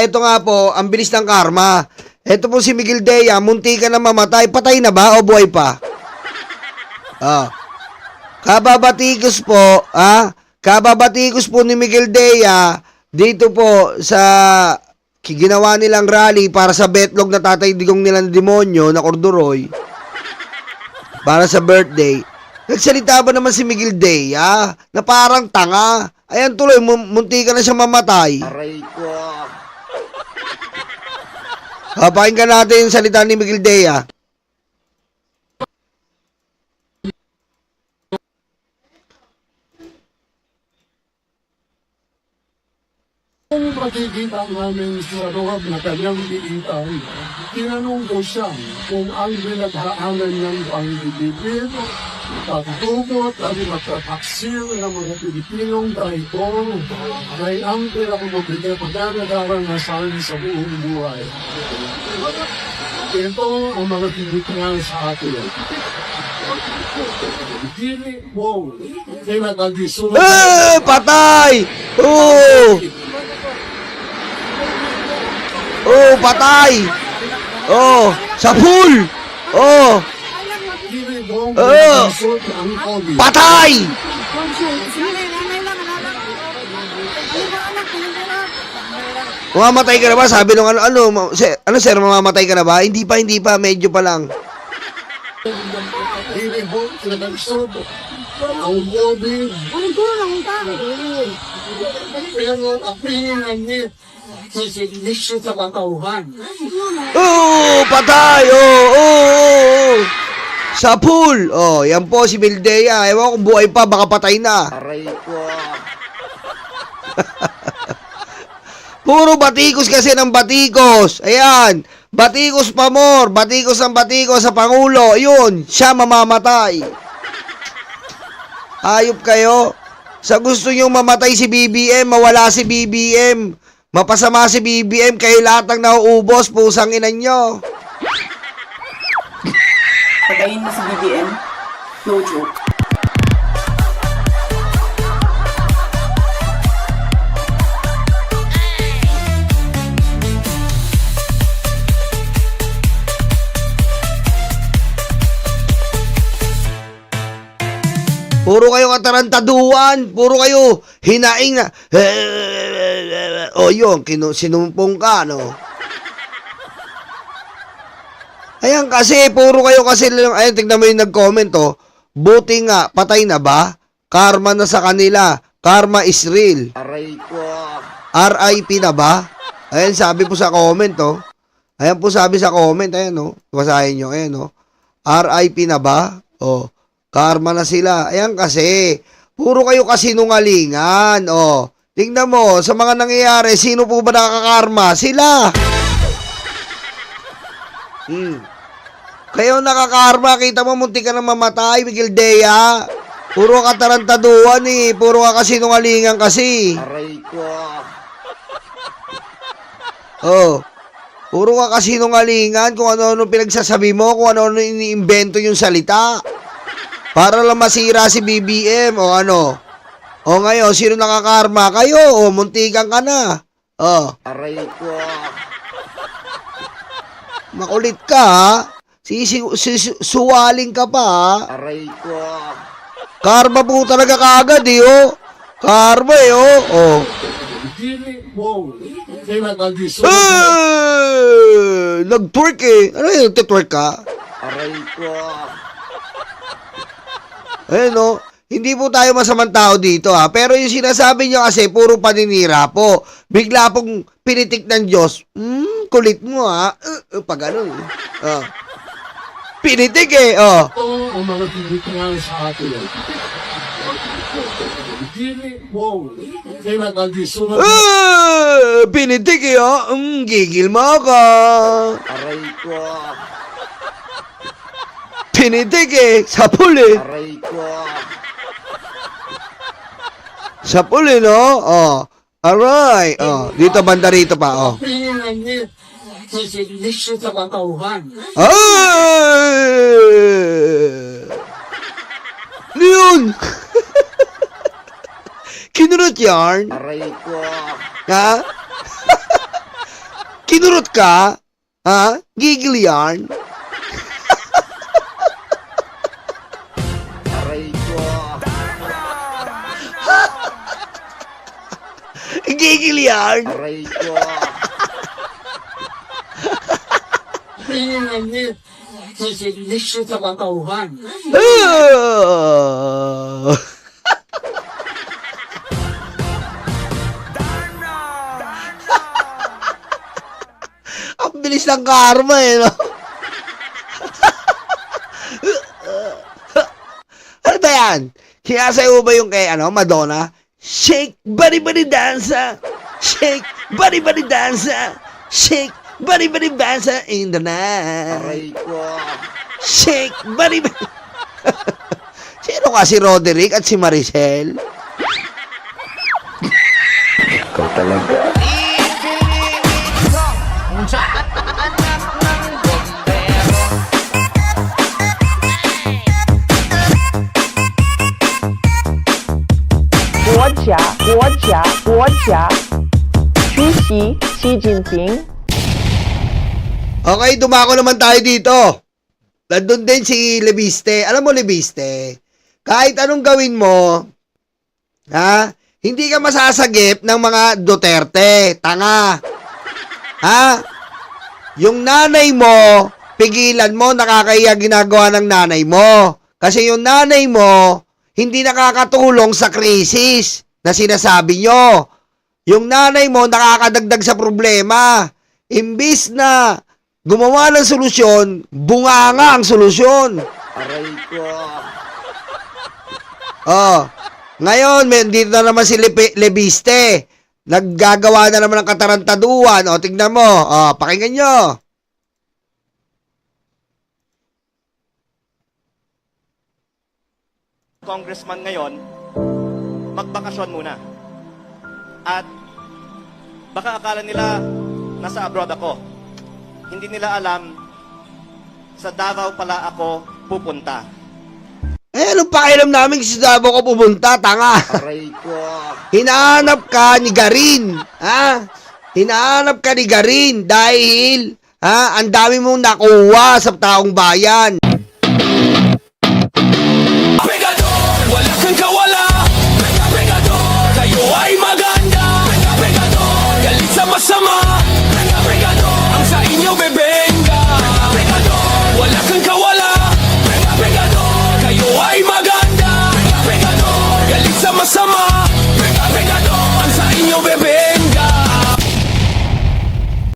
ito nga po, ang bilis ng karma. Ito po si Miguel Dea, munti ka na mamatay. Patay na ba o buhay pa? Kababatikos po, kababatikos po ni Miguel Dea dito po sa ginawa nilang rally para sa betlog na tatay digong nilang demonyo na Corduroy para sa birthday. Nagsalita ba naman si Miguel Dea na parang tanga? Ayan tuloy, munti ka na siya mamatay. Aray ko. Pakinggan natin yung salita ni Miguel Dea. Kung makikita namin sa loob na kanyang bigitan, tinanong ko siya kung ang pinagdaanan niyang pangbibigil, pagtubot at magtataksil ng mga Pilipinong traitor ay ang pinakamabigat na naranasan sa buong buhay. Ito ang mga tinitingan sa atin. Dili mo, pinagagisulat. Patay! Patay! Sa pool! Patay! Mamamatay ka na ba? Sabi nung sir, mamamatay ka na ba? Hindi pa, medyo pa lang. Ang lobby. Pero ang pinangit sa sinisyo sa katauhan. Patay! Sa pool! Yan po si Mildea. Ewan ko kung buhay pa, baka patay na. Aray ko. Puro batikos kasi ng batikos. Ayan. Batikos pa more. Batikos ng batikos sa Pangulo. Ayun. Siya mamamatay. Ayop kayo. Sa gusto nyong mamatay si BBM, mawala si BBM. Mapasama si BBM, kayo lahat ang nauubos. Pusang ina nyo. Patayin mo si BBM. No joke. Puro kayo katarantaduan. Puro kayo hinaing na. Yun, sinumpong ka, no? Ayan kasi, puro kayo kasi, ayan, tignan mo yung nag-comment, buti nga, patay na ba? Karma na sa kanila. Karma is real. Aray ko. RIP na ba? Ayan, sabi po sa comment, Ayan po sabi sa comment, ayan, basahin nyo, ayan, RIP na ba? Karma na sila. Ayan kasi, puro kayo kasinungalingan. Tingnan mo, sa mga nangyayari, sino po ba nakakarma? Sila. Kayo nakakarma, kita mo, munti ka na mamatay, Miguel Dea. Puro katarantaduan puro ka kasinungalingan kasi. Aray ko. Puro ka kasinungalingan kung ano-ano pinagsasabi mo, kung ano-ano iniimbento yung salita. Para lang masira si BBM o ano. Ngayon, sino nakakarma? Kayo, muntikan ka na. Aray ko. Makulit ka, ha? Suwaling ka pa, ha? Aray ko. Karma po talaga kaagad, Karma, Dili mo, pinagagisulat. Nag-twerk, Ano yun, nagtitwerk ka? Aray ko. Ayun, hindi po tayo masamang tao dito, ha? Pero yung sinasabi nyo kasi, puro paninira po. Bigla pong pinitik ng Diyos. Kulit mo, ha? Pag ano, pinitik, Ito ang mga tinitingan sa atin. Dili mo, pinagagisulat. Pinitik, gigil mo ka. Aray ko. Pinitik, sa puli. Aray ko. Sa puli, no? Aray. Dito, banda rito pa, Pinangit sa sinisyo sa katauhan. Yun! Kinurot yarn? Aray ko. Ha? Binurot ka? Ha? Gigil yarn? Aray ko. Gigil yarn? Aray ko. Pinangit. Sisiglis siya sa katauhan. Ah. Ang bilis ng karma eh, no? Ano ba yan? Sinasayo ba yung kay, Madonna? Shake, body, body, dancer. Shake, body, body, dancer. Shake, body, body, dancer in the night. Aray ko. Shake, body, body. Sino nga si Roderick at si Maricel? Ikaw talaga. Xi Jinping。 Okay, dumako naman tayo dito. Nandun din si Lebiste. Alam mo, Lebiste, kahit anong gawin mo, ha, hindi ka masasagip ng mga Duterte. Tanga. Ha? Yung nanay mo, pigilan mo, nakakaya ginagawa ng nanay mo. Kasi yung nanay mo, hindi nakakatulong sa krisis na sinasabi nyo. Yung nanay mo, nakakadagdag sa problema. Imbis na gumawa ng solusyon, bunganga ang solusyon. Aray ko. Oh, ngayon, dito na naman si Lebiste. Naggagawa na naman ng katarantaduan. O, tignan mo. O, pakinggan nyo. Congressman ngayon, magbakasyon muna. At baka akala nila nasa abroad ako. Hindi nila alam sa Davao pala ako pupunta. Eh, anong pakialam namin si Davao ka pumunta, tanga? Aray ko. Hinahanap ka ni Garin. Ha? Hinahanap ka ni Garin dahil, ha, ang dami mong nakuha sa taong bayan.